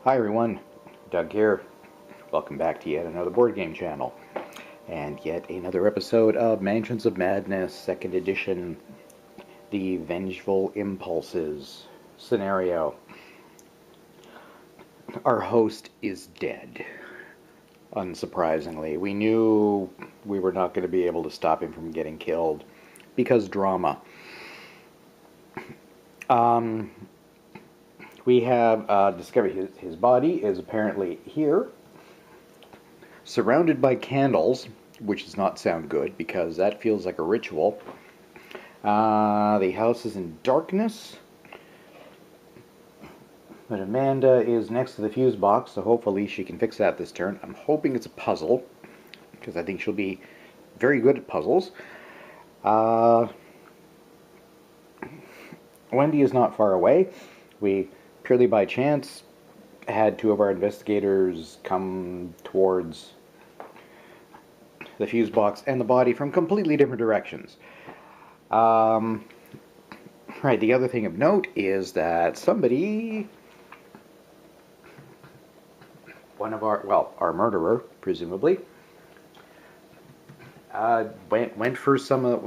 Hi everyone, Doug here. Welcome back to yet another board game channel. And yet another episode of Mansions of Madness, 2nd edition, the Vengeful Impulses scenario. Our host is dead, unsurprisingly. We knew we were not going to be able to stop him from getting killed, because drama. We have discovered his body is apparently here, surrounded by candles, which does not sound good because that feels like a ritual. The house is in darkness, but Amanda is next to the fuse box, so hopefully she can fix that this turn. I'm hoping it's a puzzle, because I think she'll be very good at puzzles. Wendy is not far away. We, purely by chance, had two of our investigators come towards the fuse box and the body from completely different directions. Right, the other thing of note is that somebody, our murderer, presumably, went for some of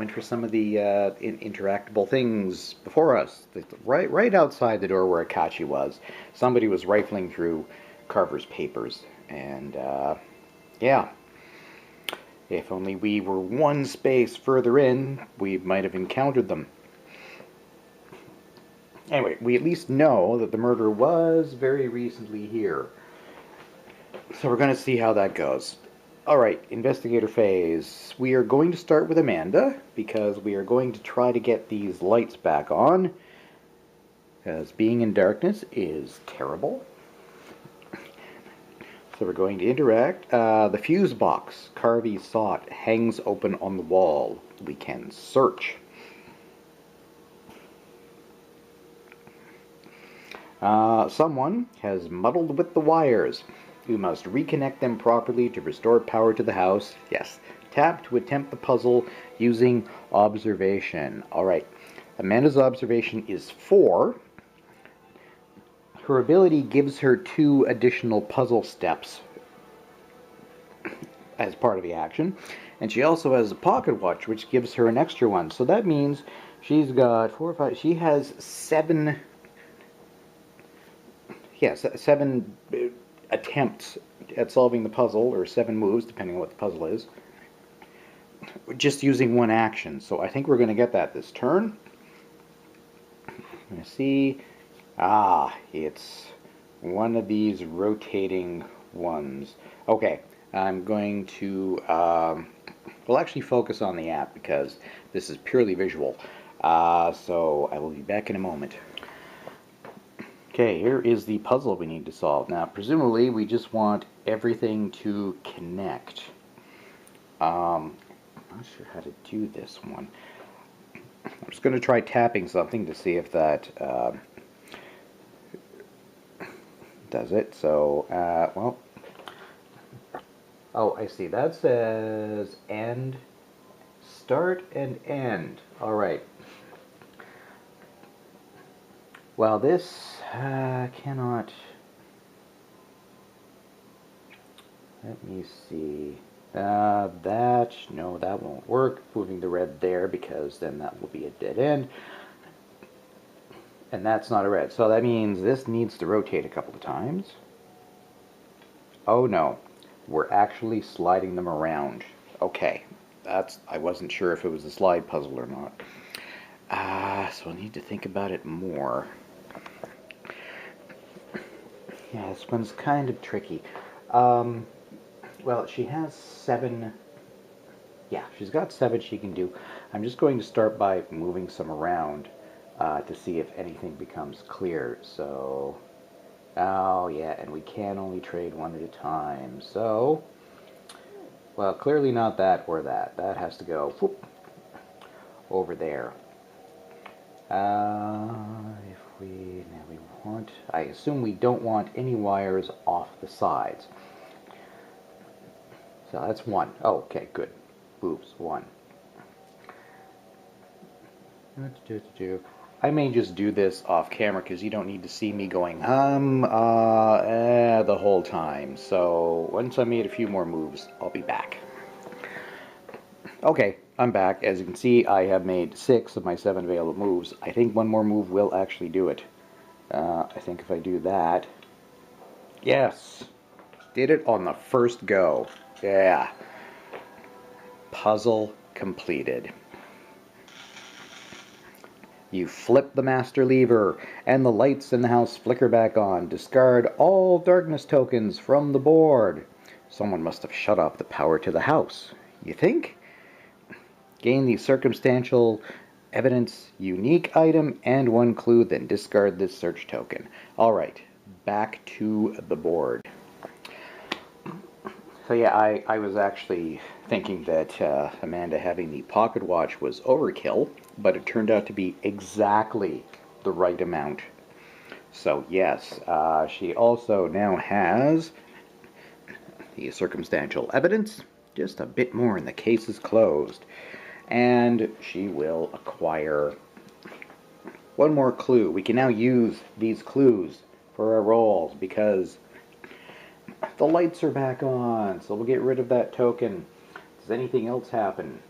the interactable things before us. Right outside the door where Akachi was, somebody was rifling through Carver's papers, and yeah. If only we were one space further in, we might have encountered them. Anyway, we at least know that the murder was very recently here. So we're going to see how that goes. Alright, investigator phase. We are going to start with Amanda, because we are going to try to get these lights back on, because being in darkness is terrible. So we're going to interact. The fuse box, Carvey saw it, hangs open on the wall. We can search. Someone has muddled with the wires. We must reconnect them properly to restore power to the house. Yes. Tap to attempt the puzzle using observation. Alright. Amanda's observation is 4. Her ability gives her 2 additional puzzle steps as part of the action. And she also has a pocket watch, which gives her an extra one. So that means she's got 4 or 5. She has 7... Yes, 7 attempts at solving the puzzle, or 7 moves, depending on what the puzzle is, just using one action. So I think we're going to get that this turn. I'm going to see... it's one of these rotating ones. Okay, I'm going to... we'll actually focus on the app, because this is purely visual. So I will be back in a moment. Okay, here is the puzzle we need to solve. Now, presumably, we just want everything to connect. I'm not sure how to do this one. I'm just going to try tapping something to see if that does it. So, well... Oh, I see. That says end, start, and end. Alright. Well, this cannot... Let me see. No, that won't work. Moving the red there, because then that will be a dead end. And that's not a red. So that means this needs to rotate a couple of times. Oh no. We're actually sliding them around. Okay. I wasn't sure if it was a slide puzzle or not. So I need to think about it more. Yeah, this one's kind of tricky. Well, she has 7... Yeah, she's got 7 she can do. I'm just going to start by moving some around to see if anything becomes clear. So... Oh, yeah, and we can only trade one at a time. So... Well, clearly not that or that. That has to go whoop, over there. If we want... I assume we don't want any wires off the sides. So that's 1. Oh, okay, good. Oops, 1. I may just do this off camera because you don't need to see me going the whole time. So once I made a few more moves, I'll be back. Okay, I'm back. As you can see, I have made 6 of my 7 available moves. I think one more move will actually do it. I think if I do that... Yes! Did it on the first go. Yeah. Puzzle completed. You flip the master lever, and the lights in the house flicker back on. Discard all darkness tokens from the board. Someone must have shut off the power to the house. You think? Gain the circumstantial evidence unique item and 1 clue, then discard this search token. Alright, back to the board. So yeah, I was actually thinking that Amanda having the pocket watch was overkill, but it turned out to be exactly the right amount. So yes, she also now has the circumstantial evidence, just a bit more and the case is closed. And she will acquire 1 more clue. We can now use these clues for our rolls because the lights are back on, so we'll get rid of that token. Does anything else happen?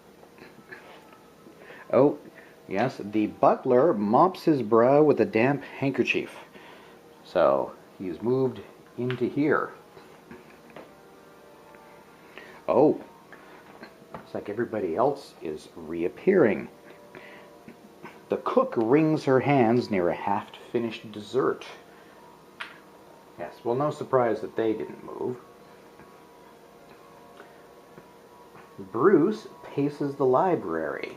Oh, yes, the butler mops his brow with a damp handkerchief. So, he's moved into here. Oh, looks like everybody else is reappearing. The cook wrings her hands near a half-finished dessert. Yes, well, no surprise that they didn't move. Bruce paces the library.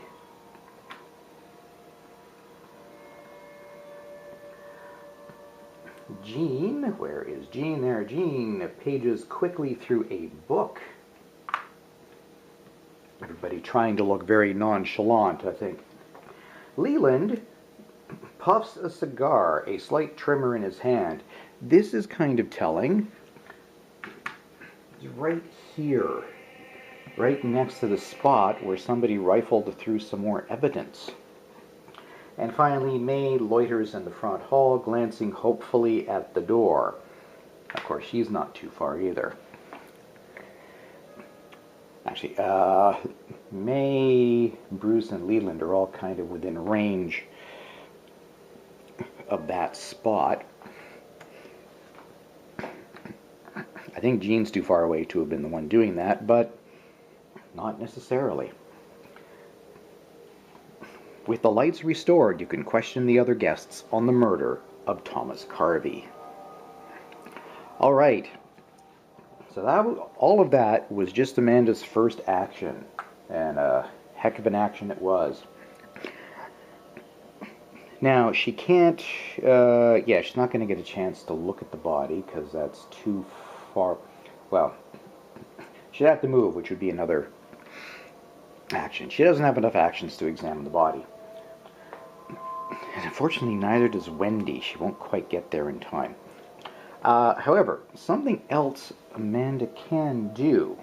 Jean, where is Jean? There, Jean pages quickly through a book. Everybody trying to look very nonchalant, I think. Leland puffs a cigar, a slight tremor in his hand. This is kind of telling. It's right here, right next to the spot where somebody rifled through some more evidence. And finally, May loiters in the front hall, glancing hopefully at the door. Of course, she's not too far either. Actually, May, Bruce, and Leland are all kind of within range of that spot. I think Jean's too far away to have been the one doing that, but not necessarily. With the lights restored, you can question the other guests on the murder of Thomas Carvey. All right. So all of that was just Amanda's first action, and a heck of an action it was. Now, she can't, she's not going to get a chance to look at the body, because that's too far. Well, she'd have to move, which would be another action. She doesn't have enough actions to examine the body. And unfortunately, neither does Wendy. She won't quite get there in time. However, something else Amanda can do,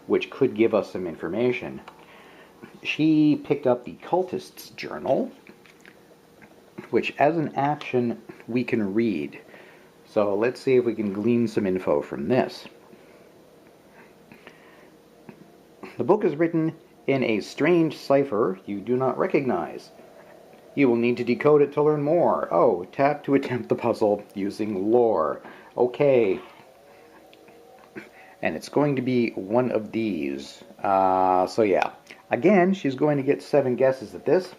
which could give us some information. She picked up the cultist's journal, which as an action we can read. So let's see if we can glean some info from this. The book is written in a strange cipher you do not recognize. You will need to decode it to learn more. Oh, tap to attempt the puzzle using lore. Okay. And it's going to be one of these. So yeah. Again, she's going to get 7 guesses at this.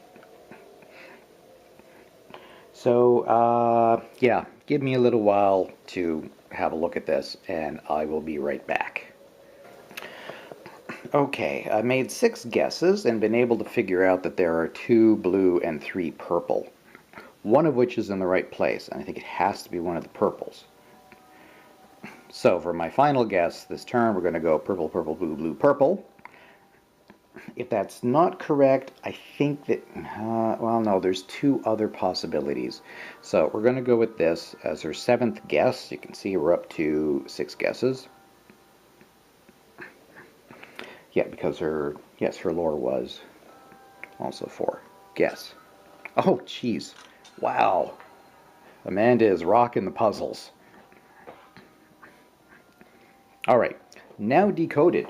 So, yeah, give me a little while to have a look at this, and I will be right back. Okay, I made 6 guesses and been able to figure out that there are 2 blue and 3 purple. One of which is in the right place, and I think it has to be one of the purples. So, for my final guess this turn, we're going to go purple, purple, blue, blue, purple. If that's not correct, I think that, well, no, there's 2 other possibilities. So we're going to go with this as her 7th guess. You can see we're up to 6 guesses. Yeah, because her lore was also 4. Guess. Oh, jeez. Wow. Amanda is rocking the puzzles. Alright, now decoded.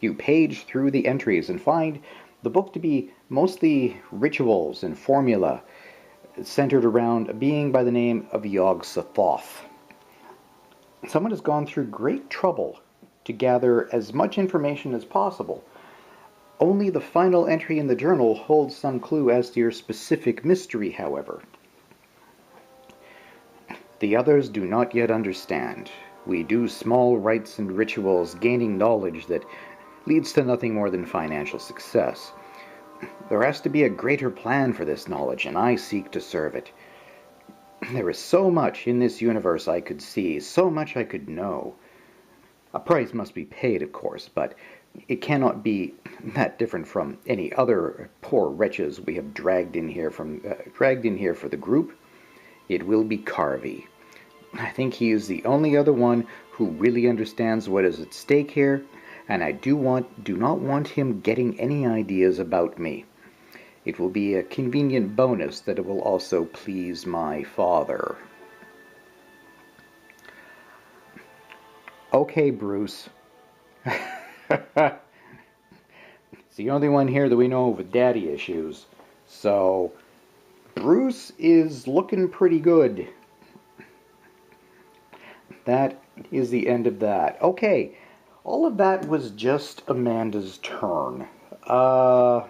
You page through the entries and find the book to be mostly rituals and formula centered around a being by the name of Yog-Sothoth. Someone has gone through great trouble to gather as much information as possible. Only the final entry in the journal holds some clue as to your specific mystery, however. The others do not yet understand. We do small rites and rituals, gaining knowledge that leads to nothing more than financial success. There has to be a greater plan for this knowledge, and I seek to serve it. There is so much in this universe I could see, so much I could know. A price must be paid, of course, but it cannot be that different from any other poor wretches we have dragged in here for the group. It will be Carvey. I think he is the only other one who really understands what is at stake here, and I do not want him getting any ideas about me. It will be a convenient bonus that it will also please my father. Okay, Bruce. It's the only one here that we know with daddy issues. So, Bruce is looking pretty good. That is the end of that. Okay, all of that was just Amanda's turn. So,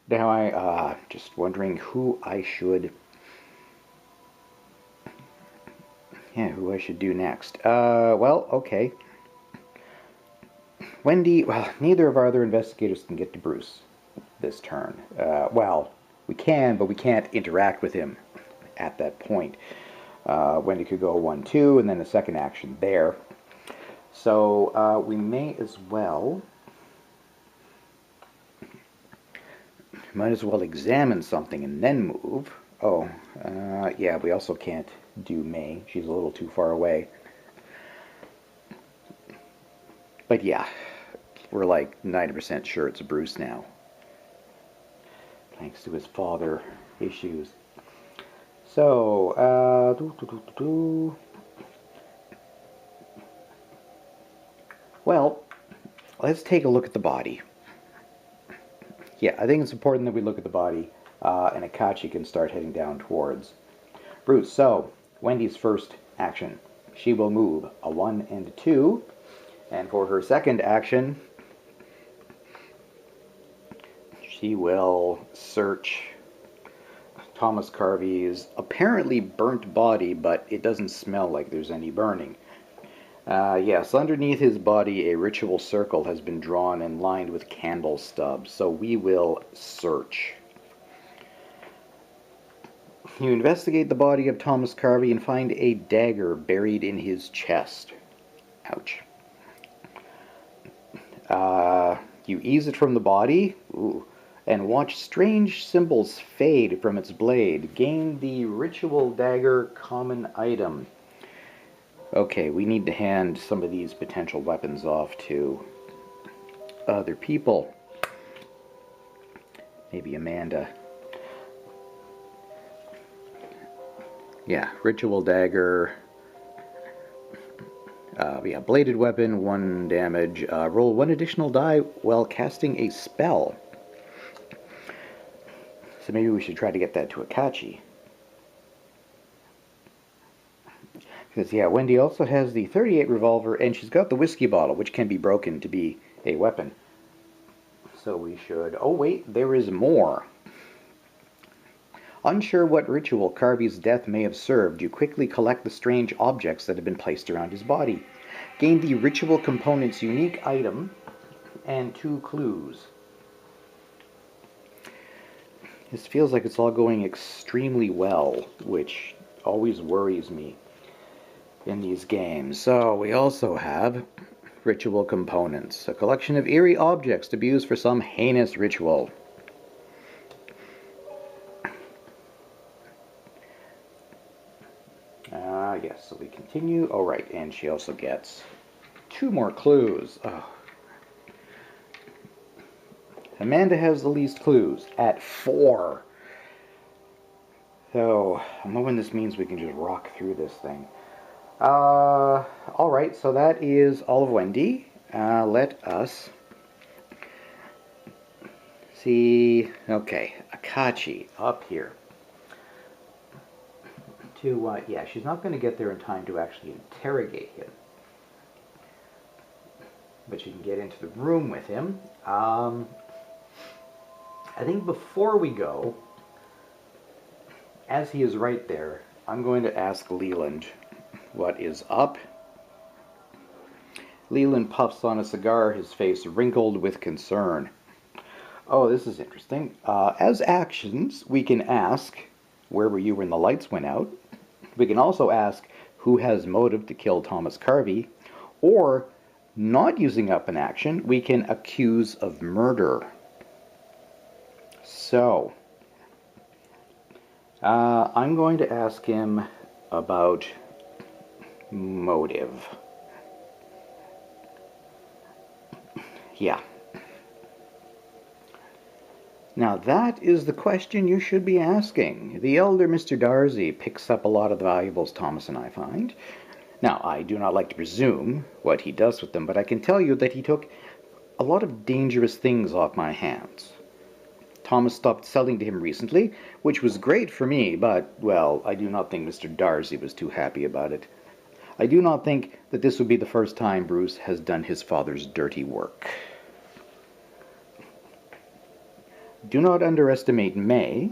now I just wondering who I should do next. Well, okay. Wendy, well, neither of our other investigators can get to Bruce this turn. Well, we can, but we can't interact with him at that point. Wendy could go 1-2, and then a second action there. So we may as well... Might as well examine something and then move. Oh, yeah, we also can't do May. She's a little too far away. But yeah, we're like 90% sure it's Bruce now. Thanks to his father issues. So, well, let's take a look at the body. Yeah, I think it's important that we look at the body, and Akachi can start heading down towards Bruce. So, Wendy's first action. She will move a 1 and a 2, and for her second action, she will search Thomas Carvey's apparently burnt body, but it doesn't smell like there's any burning. Yes, underneath his body a ritual circle has been drawn and lined with candle stubs, so we will search. You investigate the body of Thomas Carvey and find a dagger buried in his chest. Ouch. You ease it from the body, and watch strange symbols fade from its blade. Gain the ritual dagger common item. Okay, we need to hand some of these potential weapons off to other people. Maybe Amanda. Yeah, ritual dagger. Yeah, bladed weapon, 1 damage. Roll 1 additional die while casting a spell. So maybe we should try to get that to Akachi. Because, yeah, Wendy also has the .38 revolver, and she's got the whiskey bottle, which can be broken to be a weapon. So we should... Oh, wait, there is more. Unsure what ritual Carvey's death may have served, you quickly collect the strange objects that have been placed around his body. Gain the ritual component's unique item and 2 clues. This feels like it's all going extremely well, which always worries me in these games. So we also have ritual components, a collection of eerie objects to be used for some heinous ritual. Yes, so we continue. Oh, right, and she also gets 2 more clues. Oh. Amanda has the least clues at 4. So, I'm hoping this means we can just rock through this thing. Alright, so that is all of Wendy. Let us see. Okay, Akachi up here. Yeah, she's not going to get there in time to actually interrogate him. But she can get into the room with him. I think before we go, as he is right there, I'm going to ask Leland what is up. Leland puffs on a cigar, his face wrinkled with concern. Oh, this is interesting. As actions, we can ask, where were you when the lights went out? We can also ask, who has motive to kill Thomas Carvey? Or, not using up an action, we can accuse of murder. So, I'm going to ask him about motive. Yeah. Now that is the question you should be asking. The elder Mr. Darcy picks up a lot of the valuables Thomas and I find. Now, I do not like to presume what he does with them, but I can tell you that he took a lot of dangerous things off my hands. Thomas stopped selling to him recently, which was great for me, but, well, I do not think Mr. Darcy was too happy about it. I do not think that this would be the first time Bruce has done his father's dirty work. Do not underestimate May.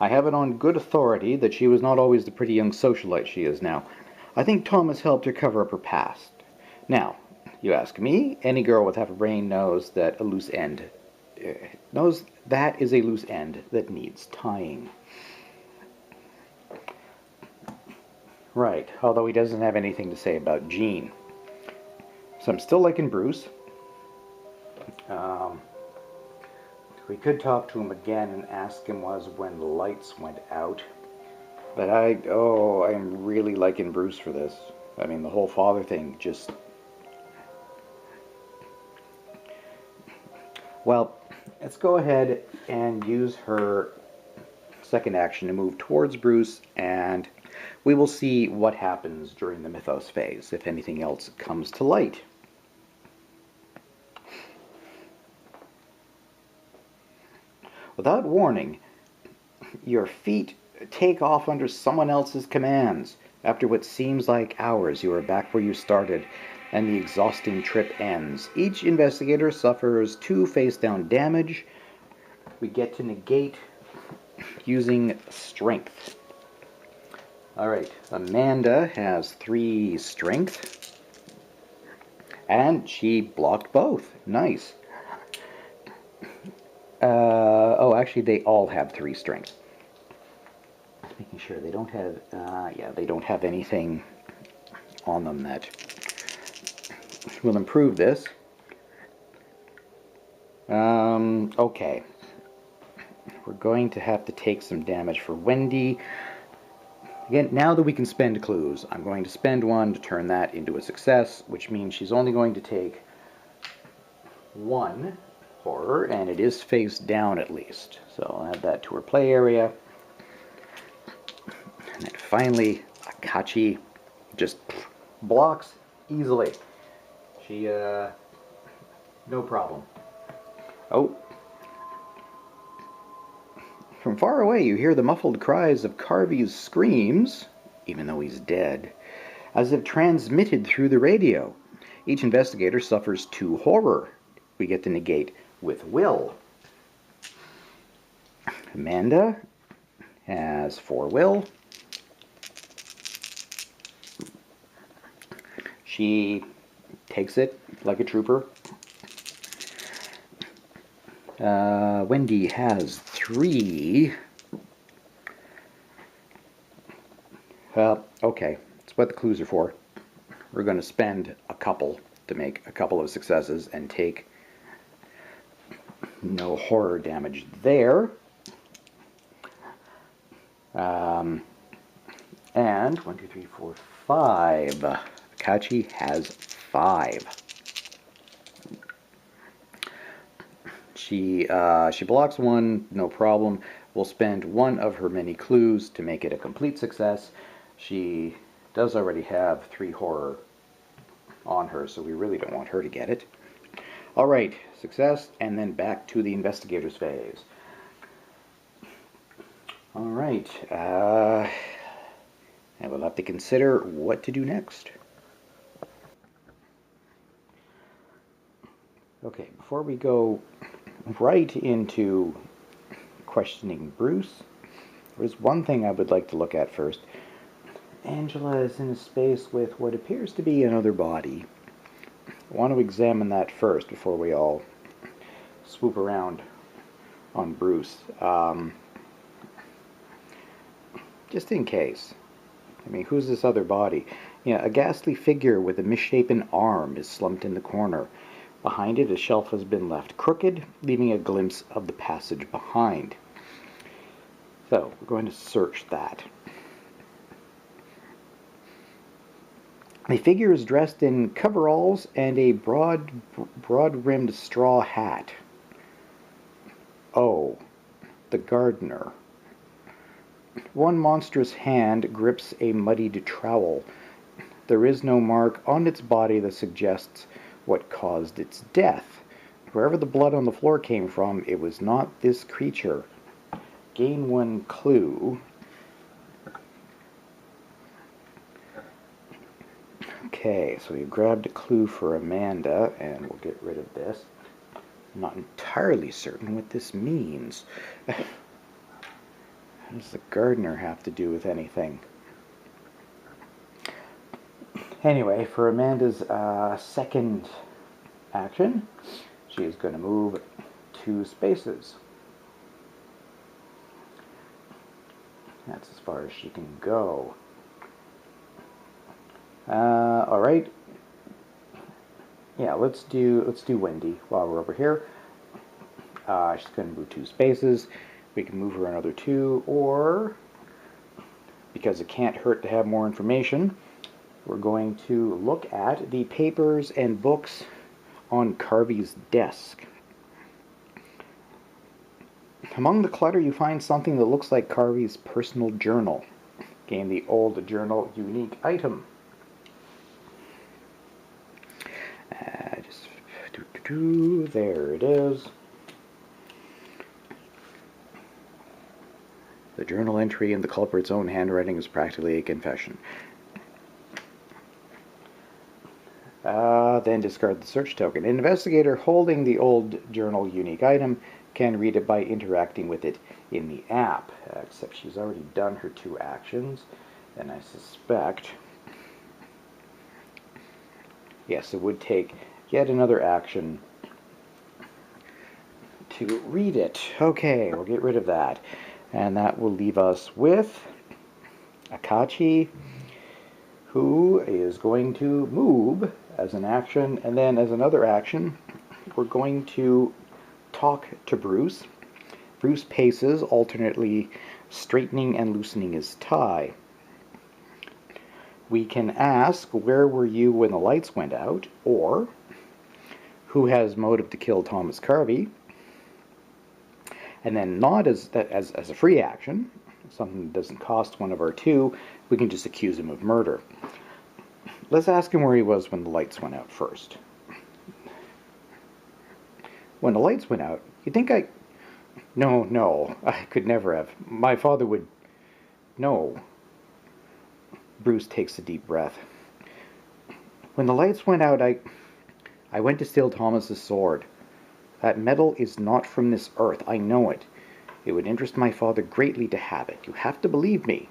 I have it on good authority that she was not always the pretty young socialite she is now. I think Thomas helped her cover up her past. Now, you ask me, any girl with half a brain knows that a loose end knows that is a loose end that needs tying. Right, although he doesn't have anything to say about Jean. So I'm still liking Bruce. We could talk to him again and ask him when the lights went out. But I'm really liking Bruce for this. I mean, the whole father thing just... Well, let's go ahead and use her second action to move towards Bruce, and we will see what happens during the mythos phase, if anything else comes to light. Without warning, your feet take off under someone else's commands. After what seems like hours, you are back where you started, and the exhausting trip ends. Each investigator suffers 2 face-down damage. We get to negate using strength. Alright, Amanda has 3 strength, and she blocked both. Nice. Actually, they all have 3 strength. Making sure they don't have, they don't have anything on them that will improve this. Okay. We're going to have to take some damage for Wendy. Again, now that we can spend clues, I'm going to spend 1 to turn that into a success, which means she's only going to take 1 horror, and it is face down at least. So I'll add that to her play area. And then finally, Akachi just blocks easily. She, no problem. Oh. From far away, you hear the muffled cries of Carvey's screams, even though he's dead, as if transmitted through the radio. Each investigator suffers 2 horror. We get to negate with will. Amanda has 4 will. She takes it like a trooper. Wendy has 3. Okay, that's what the clues are for. We're going to spend a couple to make a couple of successes and take no horror damage there. And 1, 2, 3, 4, 5. Akachi has 5. She blocks one, no problem. We'll spend one of her many clues to make it a complete success. She does already have 3 horror on her, so we really don't want her to get it. All right, success, and then back to the investigators phase. All right, and we'll have to consider what to do next. Okay, before we go right into questioning Bruce, there's one thing I would like to look at first. Angela is in a space with what appears to be another body. I want to examine that first before we all swoop around on Bruce. Just in case. I mean, who's this other body? Yeah, a ghastly figure with a misshapen arm is slumped in the corner. Behind it, a shelf has been left crooked, leaving a glimpse of the passage behind. So, we're going to search that. The figure is dressed in coveralls and a broad-rimmed straw hat. Oh, the gardener. One monstrous hand grips a muddied trowel. There is no mark on its body that suggests what caused its death. Wherever the blood on the floor came from, it was not this creature. Gain 1 clue. Okay, so we grabbed a clue for Amanda, and we'll get rid of this. I'm not entirely certain what this means. What does the gardener have to do with anything? Anyway, for Amanda's second action, she is going to move 2 spaces. That's as far as she can go. All right. Yeah, let's do Wendy while we're over here. She's going to move 2 spaces. We can move her another 2, or because it can't hurt to have more information, we're going to look at the papers and books on Carvey's desk. Among the clutter, you find something that looks like Carvey's personal journal. Gain the old journal unique item. There it is. The journal entry in the culprit's own handwriting is practically a confession. Then discard the search token. An investigator holding the old journal unique item can read it by interacting with it in the app. Except she's already done her 2 actions, and I suspect... Yes, it would take yet another action to read it. Okay, we'll get rid of that. And that will leave us with Akachi, who is going to move as an action, and then as another action, we're going to talk to Bruce. Bruce paces, alternately straightening and loosening his tie. We can ask, where were you when the lights went out? Or, who has motive to kill Thomas Carvey? And then not as a free action, something that doesn't cost one of our 2, we can just accuse him of murder. Let's ask him where he was when the lights went out first. When the lights went out, you think I... No, I could never have. My father would... No. Bruce takes a deep breath. When the lights went out, I went to steal Thomas's sword. That metal is not from this earth. I know it. It would interest my father greatly to have it. You have to believe me.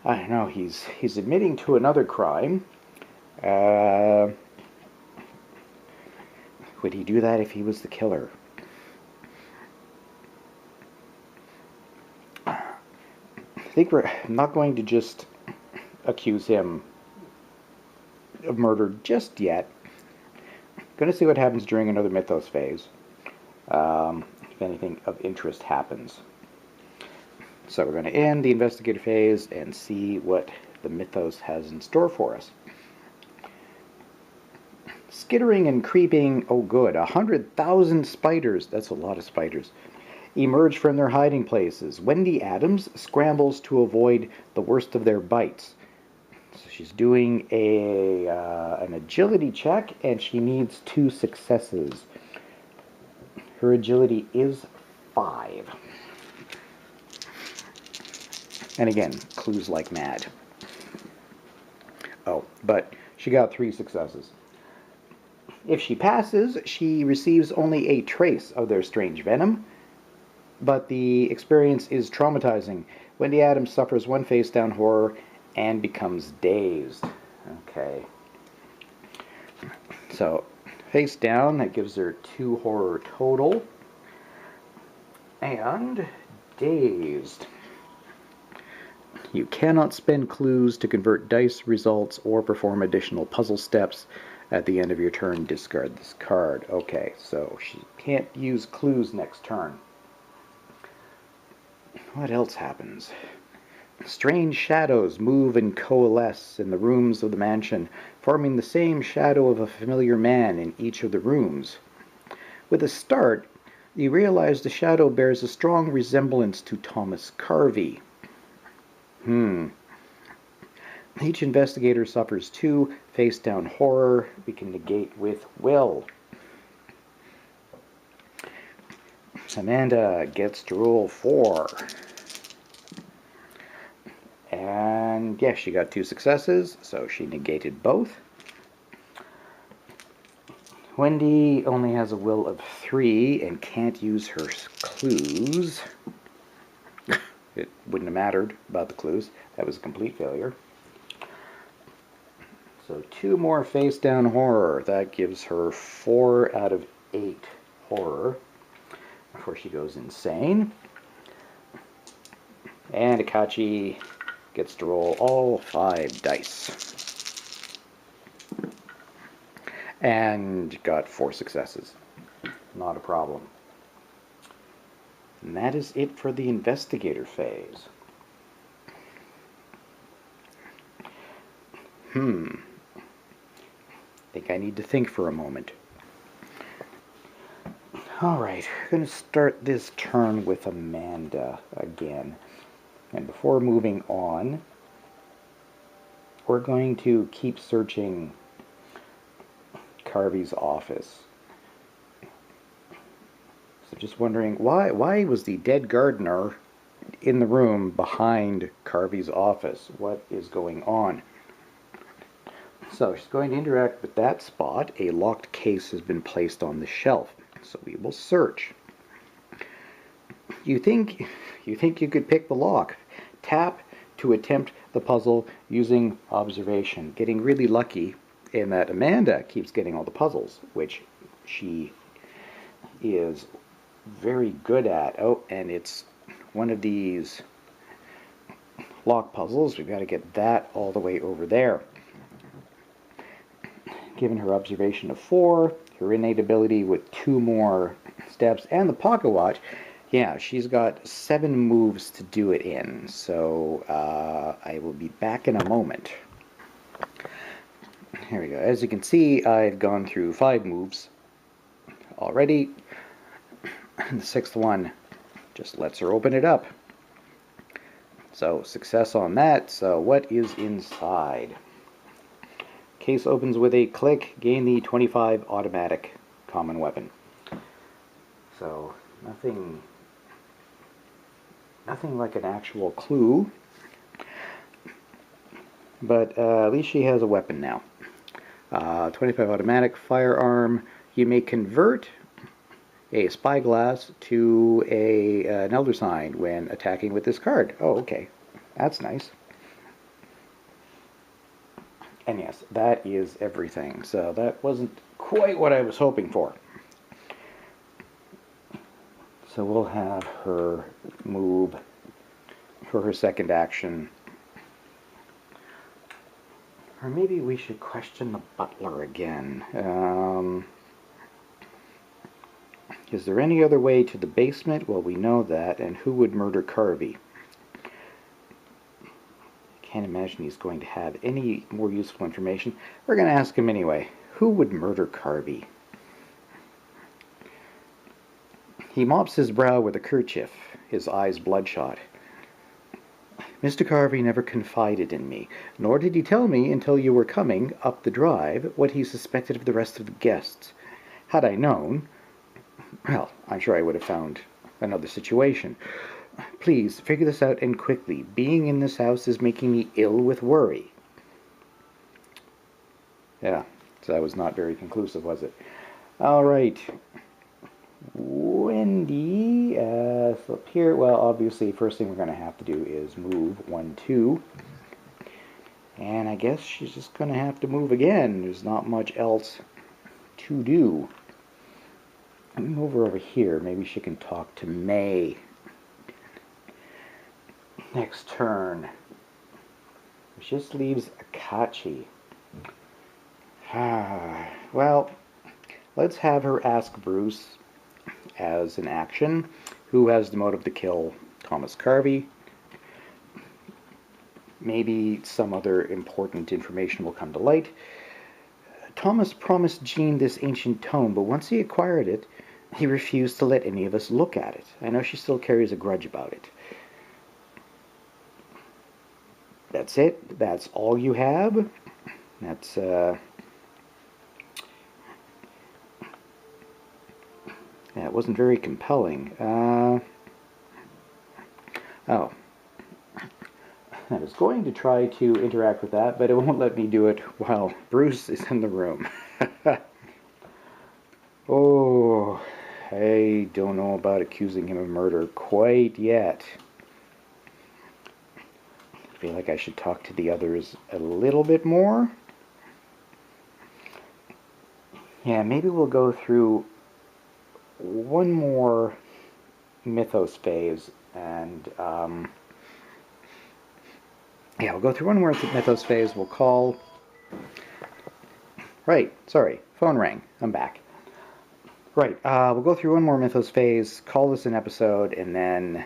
I don't know. He's admitting to another crime. Would he do that if he was the killer? I think I'm not going to just accuse him of murder just yet. Going to see what happens during another mythos phase, if anything of interest happens. So we're going to end the investigator phase and see what the mythos has in store for us. Skittering and creeping, oh good, 100,000 spiders, that's a lot of spiders, emerge from their hiding places. Wendy Adams scrambles to avoid the worst of their bites. So she's doing an agility check, and she needs 2 successes. Her agility is 5. And again, clues like mad. Oh, but she got 3 successes. If she passes, she receives only a trace of their strange venom, but the experience is traumatizing. Wendy Adams suffers 1 face-down horror and becomes dazed. Okay. So, face down, that gives her 2 horror total. And dazed. You cannot spend clues to convert dice results or perform additional puzzle steps. At the end of your turn, discard this card. Okay, so she can't use clues next turn. What else happens? Strange shadows move and coalesce in the rooms of the mansion, forming the same shadow of a familiar man in each of the rooms. With a start, you realize the shadow bears a strong resemblance to Thomas Carvey. Each investigator suffers 2 face-down horror. We can negate with will. Amanda gets to roll 4. And yes, she got 2 successes, so she negated both. Wendy only has a will of 3 and can't use her clues. It wouldn't have mattered about the clues. That was a complete failure. So 2 more face-down horror. That gives her 4 out of 8 horror before she goes insane. And Akachi gets to roll all 5 dice. And got 4 successes. Not a problem. And that is it for the investigator phase. I think I need to think for a moment. Alright, we're going to start this turn with Amanda again. And before moving on, we're going to keep searching Carvey's office. So just wondering, why was the dead gardener in the room behind Carvey's office? What is going on? So she's going to interact with that spot. A locked case has been placed on the shelf. So we will search. You think you could pick the lock. Tap to attempt the puzzle using observation. Getting really lucky in that Amanda keeps getting all the puzzles, which she is very good at. Oh, and it's one of these lock puzzles. We've got to get that all the way over there. Given her observation of 4, her innate ability with 2 more steps, and the pocket watch, yeah, she's got 7 moves to do it in. So I will be back in a moment. Here we go. As you can see, I've gone through 5 moves already. And the 6th one just lets her open it up. So success on that. So what is inside? Case opens with a click. Gain the 25 automatic common weapon. So nothing like an actual clue. But at least she has a weapon now. 25 automatic firearm. You may convert a spyglass to an elder sign when attacking with this card. Oh, okay. That's nice. And yes, that is everything. So that wasn't quite what I was hoping for. So we'll have her move for her second action. Or maybe we should question the butler again. Is there any other way to the basement? Well, we know that. And who would murder Carvey? Can't imagine he's going to have any more useful information. We're going to ask him anyway. Who would murder Carvey? He mops his brow with a kerchief, his eyes bloodshot. Mr. Carvey never confided in me, nor did he tell me until you were coming up the drive what he suspected of the rest of the guests. Had I known, well, I'm sure I would have found another situation. Please, figure this out and quickly. Being in this house is making me ill with worry. Yeah, so that was not very conclusive, was it? All right. Wendy, so up here, well, obviously, first thing we're going to have to do is move 1, 2. And I guess she's just going to have to move again. There's not much else to do. Let me move her over here. Maybe she can talk to May. Next turn. Which just leaves Akachi. Well, let's have her ask Bruce as an action who has the motive to kill Thomas Carvey. Maybe some other important information will come to light. Thomas promised Jean this ancient tome, but once he acquired it, he refused to let any of us look at it. I know she still carries a grudge about it. That's it. That's all you have. That's, yeah, it wasn't very compelling. Oh. I was going to try to interact with that, but it won't let me do it while Bruce is in the room. Oh, I don't know about accusing him of murder quite yet. I feel like I should talk to the others a little bit more. Yeah, maybe we'll go through one more mythos phase, and yeah, we'll go through one more mythos phase. We'll call... Right, sorry, phone rang. I'm back. Right, we'll go through one more mythos phase, call this an episode, and then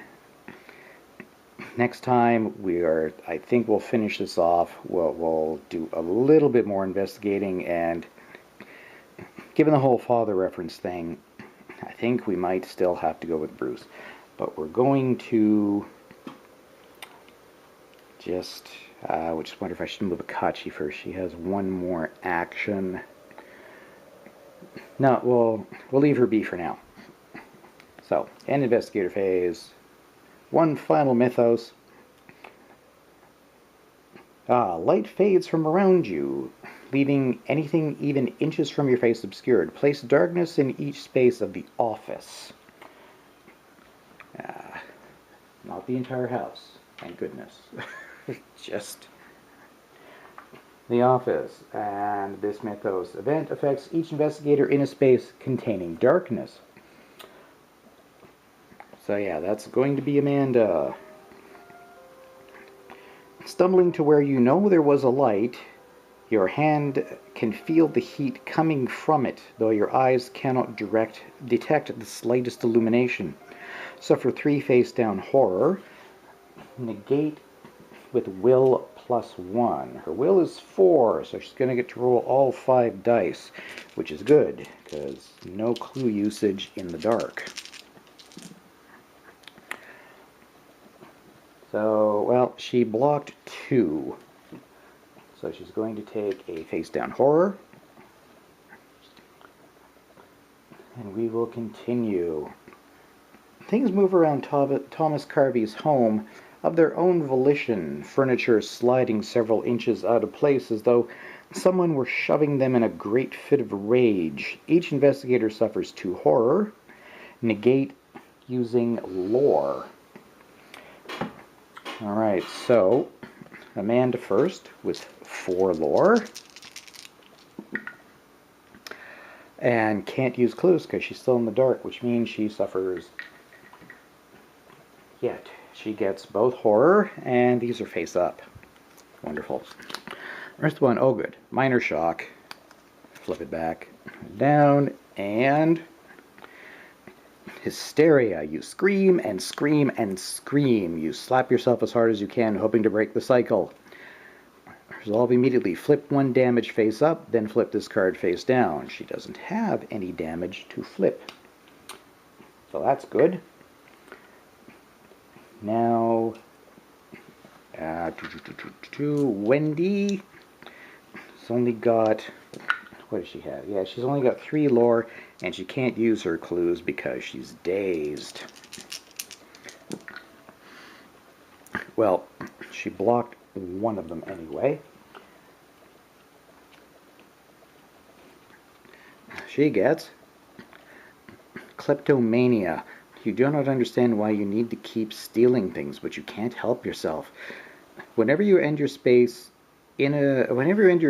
next time I think we'll finish this off. We'll do a little bit more investigating, and given the whole father reference thing, I think we might still have to go with Bruce. But we're going to just wonder if I should move Akachi first. She has one more action. No, we'll leave her be for now. So, end investigator phase. One final mythos. Light fades from around you, leaving anything even inches from your face obscured. Place darkness in each space of the office. Not the entire house, thank goodness. Just the office. And this mythos event affects each investigator in a space containing darkness. So yeah, that's going to be Amanda. Stumbling to where you know there was a light, your hand can feel the heat coming from it, though your eyes cannot detect the slightest illumination. Suffer 3 face-down horror. Negate with will +1. Her will is 4, so she's going to get to roll all 5 dice, which is good, because no clue usage in the dark. So, well, she blocked 2. So she's going to take a face-down horror. And we will continue. Things move around Thomas Carvey's home of their own volition, furniture sliding several inches out of place as though someone were shoving them in a great fit of rage. Each investigator suffers 2 horror. Negate using lore. Alright, so Amanda first with 4 lore. And can't use clues because she's still in the dark, which means she suffers... Yet. She gets both horror, and these are face up. Wonderful. First one, oh good. Minor shock. Flip it back down, and hysteria. You scream and scream and scream. You slap yourself as hard as you can, hoping to break the cycle. Resolve immediately. Flip one damage face up, then flip this card face down. She doesn't have any damage to flip. So that's good. Now, Wendy. She's only got, what does she have? Yeah, she's only got 3 lore, and she can't use her clues because she's dazed. Well, she blocked one of them anyway. She gets kleptomania. You do not understand why you need to keep stealing things, but you can't help yourself. Whenever you end your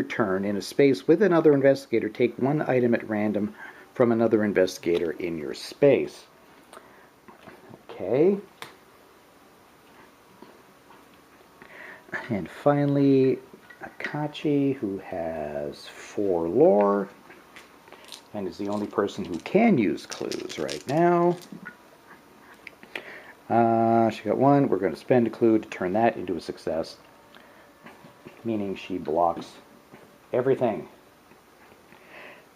turn in a space with another investigator, take one item at random from another investigator in your space. Okay. And finally, Akachi, who has 4 lore, and is the only person who can use clues right now. She got 1. We're going to spend a clue to turn that into a success, meaning she blocks everything.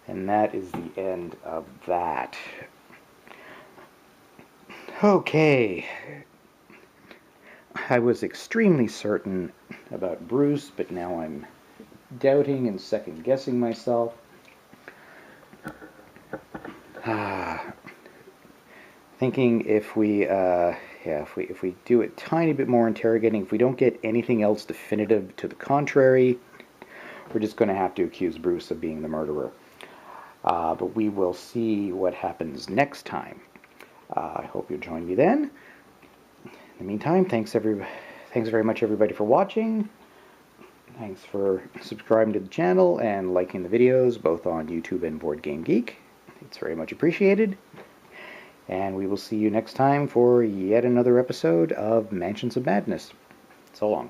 And that is the end of that. Okay. I was extremely certain about Bruce, but now I'm doubting and second-guessing myself. Thinking if we do a tiny bit more interrogating, if we don't get anything else definitive to the contrary, we're just going to have to accuse Bruce of being the murderer. But we will see what happens next time. I hope you'll join me then. In the meantime, thanks very much everybody for watching. Thanks for subscribing to the channel and liking the videos both on YouTube and Board Game Geek. It's very much appreciated. And we will see you next time for yet another episode of Mansions of Madness. So long.